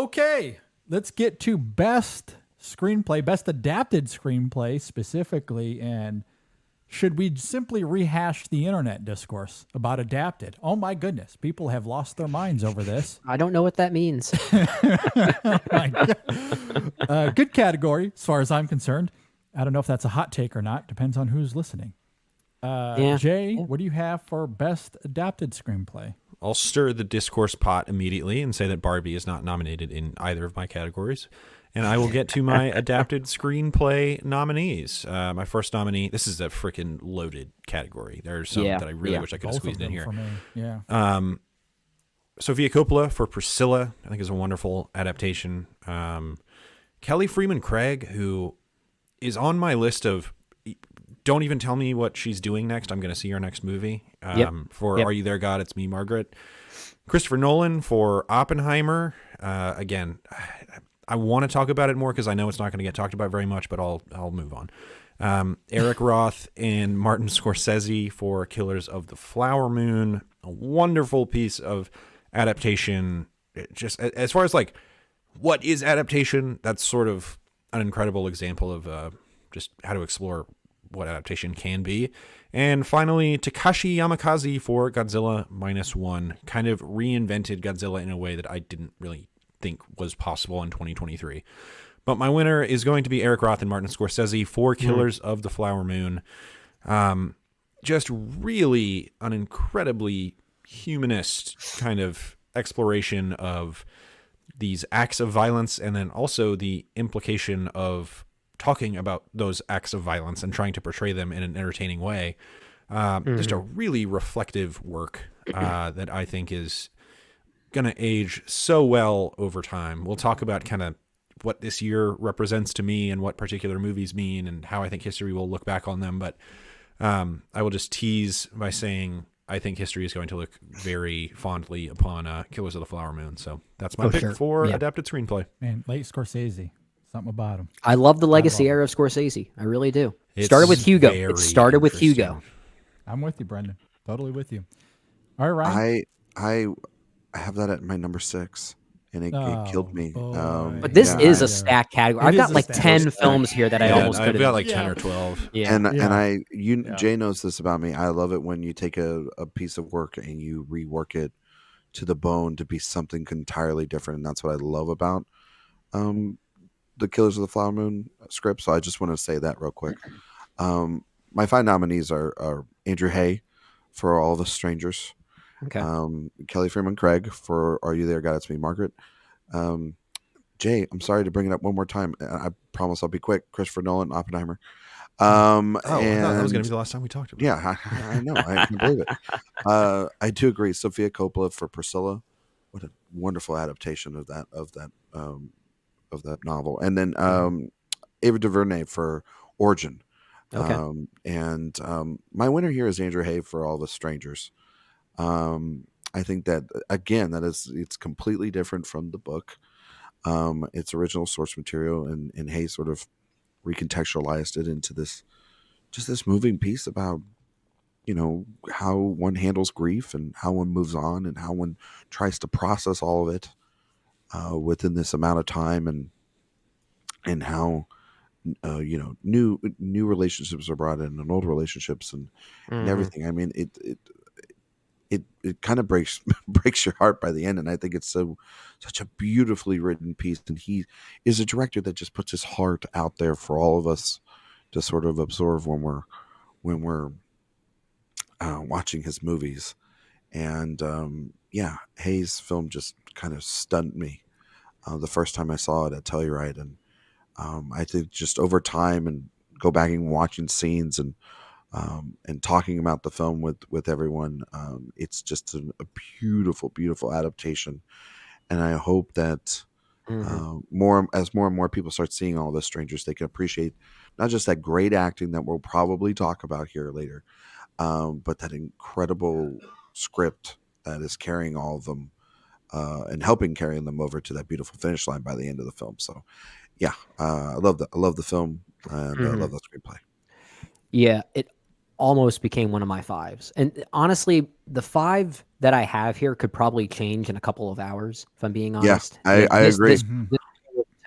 Okay, let's get to best screenplay, best adapted screenplay specifically. And should we simply rehash the internet discourse about adapted? Oh my goodness, people have lost their minds over this. I don't know what that means. Oh my God. Good category as far as I'm concerned. I don't know if that's a hot take or not. Depends on who's listening. Jay, what do you have for best adapted screenplay? I'll stir the discourse pot immediately and say that Barbie is not nominated in either of my categories. And I will get to my adapted screenplay nominees. My first nominee, this is a freaking loaded category. There's some that I really wish I could have squeezed in here. For me. Yeah. Sofia Coppola for Priscilla, I think is a wonderful adaptation. Kelly Freeman Craig, who is on my list of, don't even tell me what she's doing next. I'm going to see her next movie. Are You There, God? It's Me, Margaret. Christopher Nolan for Oppenheimer. Again, I want to talk about it more because I know it's not going to get talked about very much, but I'll move on. Eric Roth and Martin Scorsese for Killers of the Flower Moon. A wonderful piece of adaptation. Just as far as like what is adaptation, that's sort of an incredible example of just how to explore what adaptation can be. And finally, Takashi Yamakaze for Godzilla -1 kind of reinvented Godzilla in a way that I didn't really think was possible in 2023. But my winner is going to be Eric Roth and Martin Scorsese for Killers of the Flower Moon. Just really an incredibly humanist kind of exploration of these acts of violence, and then also the implication of talking about those acts of violence and trying to portray them in an entertaining way. Just a really reflective work that I think is going to age so well over time. We'll talk about kind of what this year represents to me and what particular movies mean and how I think history will look back on them. But I will just tease by saying I think history is going to look very fondly upon Killers of the Flower Moon. So that's my pick for adapted screenplay. Man, late Scorsese. Something about him. I love the legacy era of Scorsese. I really do. Started with Hugo. It started with Hugo. I'm with you, Brendan. Totally with you. All right. I have that at my number 6, and it killed me. But this is a stacked category. I've got like 10 films here that I almost could have. I've got like 10 or 12. And Jay knows this about me. I love it when you take a piece of work and you rework it to the bone to be something entirely different, and that's what I love about the Killers of the Flower Moon script. So I just want to say that real quick. My 5 nominees are Andrew Hay for All the Strangers. Okay. Kelly Freeman Craig for Are You There, God? It's Me, Margaret. Jay, I'm sorry to bring it up one more time. I promise I'll be quick. Christopher Nolan, Oppenheimer. I thought that was going to be the last time we talked about it. Yeah, I know. I can't believe it. I do agree. Sofia Coppola for Priscilla. What a wonderful adaptation of that novel. And then Ava DuVernay for Origin. Okay. And my winner here is Andrew Hay for All the Strangers. I think that again, it's completely different from the book. It's original source material, and Hay sort of recontextualized it into this moving piece about, how one handles grief and how one moves on and how one tries to process all of it within this amount of time, and how new relationships are brought in and old relationships and everything. I mean, it kind of breaks your heart by the end, and I think it's such a beautifully written piece. And he is a director that just puts his heart out there for all of us to sort of absorb when we're watching his movies. And Hayes' film just kind of stunned me the first time I saw it at Telluride, and I think just over time and go back and watching scenes and talking about the film with everyone, it's just a beautiful, beautiful adaptation. And I hope that more and more people start seeing All the Strangers, they can appreciate not just that great acting that we'll probably talk about here later, but that incredible script that is carrying all of them and helping carrying them over to that beautiful finish line by the end of the film. So, yeah, I love the film, and I love the screenplay. Yeah, it almost became one of my 5s. And honestly, the 5 that I have here could probably change in a couple of hours, if I'm being Yeah, honest. I agree. This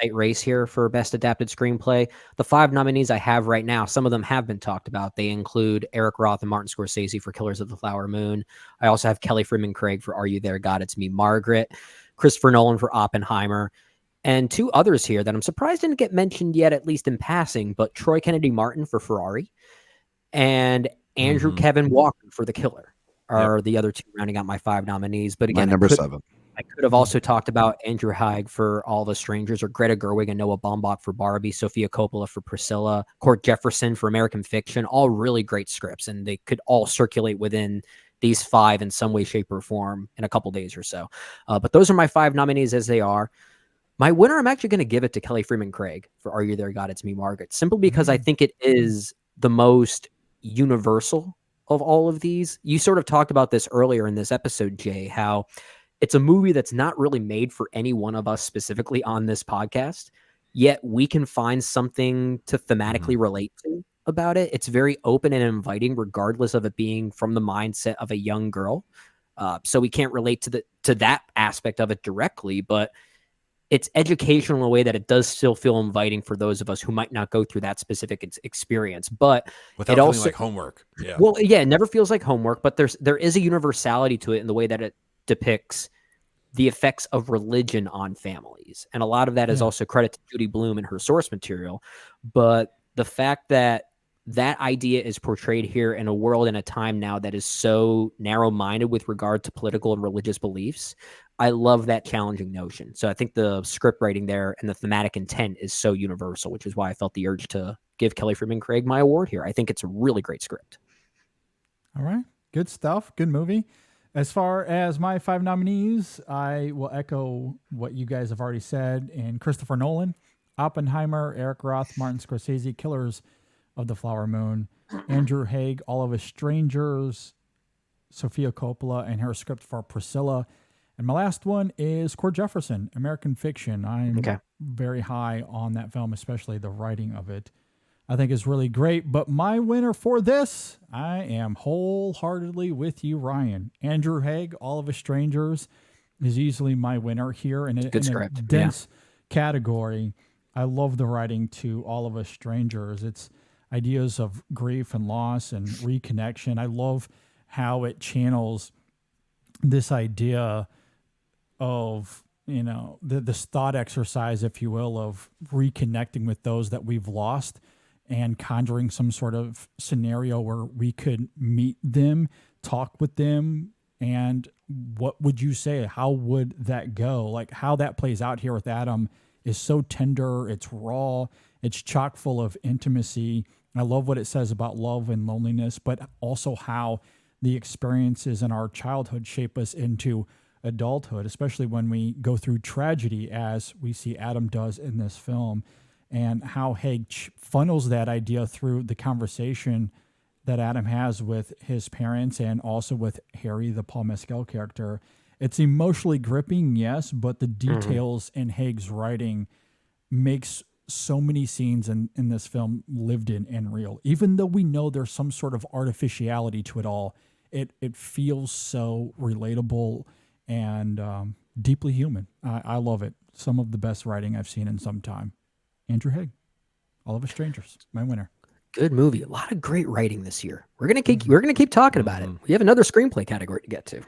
tight race here for Best Adapted Screenplay. The 5 nominees I have right now, some of them have been talked about. They include Eric Roth and Martin Scorsese for Killers of the Flower Moon. I also have Kelly Freeman Craig for Are You There, God? It's Me, Margaret. Christopher Nolan for Oppenheimer. And 2 others here that I'm surprised didn't get mentioned yet, at least in passing, but Troy Kennedy Martin for Ferrari and Andrew Kevin Walker for The Killer are the other 2 rounding out my 5 nominees. But again, My number 7. I could have also talked about Andrew Haig for All the Strangers, or Greta Gerwig and Noah Baumbach for Barbie, Sofia Coppola for Priscilla, Court Jefferson for American Fiction, all really great scripts, and they could all circulate within these 5 in some way, shape, or form in a couple days or so. But those are my 5 nominees as they are. My winner, I'm actually going to give it to Kelly Freeman Craig for Are You There, God? It's Me, Margaret, simply because I think it is the most universal of all of these. You sort of talked about this earlier in this episode, Jay, how it's a movie that's not really made for any one of us specifically on this podcast, yet we can find something to thematically relate to about it. It's very open and inviting, regardless of it being from the mindset of a young girl. So we can't relate to that aspect of it directly, but it's educational in a way that it does still feel inviting for those of us who might not go through that specific experience. But without it feeling also, like homework. Yeah. Well, yeah, it never feels like homework, but there is a universality to it in the way that it depicts the effects of religion on families. And a lot of that is also credit to Judy Blume and her source material. But the fact that that idea is portrayed here in a world and a time now that is so narrow-minded with regard to political and religious beliefs, I love that challenging notion. So I think the script writing there and the thematic intent is so universal, which is why I felt the urge to give Kelly Freeman Craig my award here. I think it's a really great script. All right. Good stuff. Good movie. As far as my 5 nominees, I will echo what you guys have already said. And Christopher Nolan, Oppenheimer, Eric Roth, Martin Scorsese, Killers of the Flower Moon, Andrew Haig, All of Us Strangers, Sofia Coppola, and her script for Priscilla. And my last one is Court Jefferson, American Fiction. I'm very high on that film, especially the writing of it. I think is really great. But my winner for this, I am wholeheartedly with you, Ryan. Andrew Haig, All of Us Strangers, is easily my winner here in a dense category. I love the writing to All of Us Strangers. It's ideas of grief and loss and reconnection. I love how it channels this idea of, you know, this thought exercise, if you will, of reconnecting with those that we've lost and conjuring some sort of scenario where we could meet them, talk with them, and what would you say? How would that go? Like how that plays out here with Adam is so tender, it's raw, it's chock full of intimacy. I love what it says about love and loneliness, but also how the experiences in our childhood shape us into adulthood, especially when we go through tragedy, as we see Adam does in this film, and how Haig funnels that idea through the conversation that Adam has with his parents and also with Harry, the Paul Mescal character. It's emotionally gripping, yes, but the details in Haig's writing makes so many scenes in this film lived in and real. Even though we know there's some sort of artificiality to it all, it feels so relatable and deeply human. I love it. Some of the best writing I've seen in some time. Andrew Haig, All of Us Strangers, my winner. Good movie. A lot of great writing this year. We're gonna keep talking about it. We have another screenplay category to get to.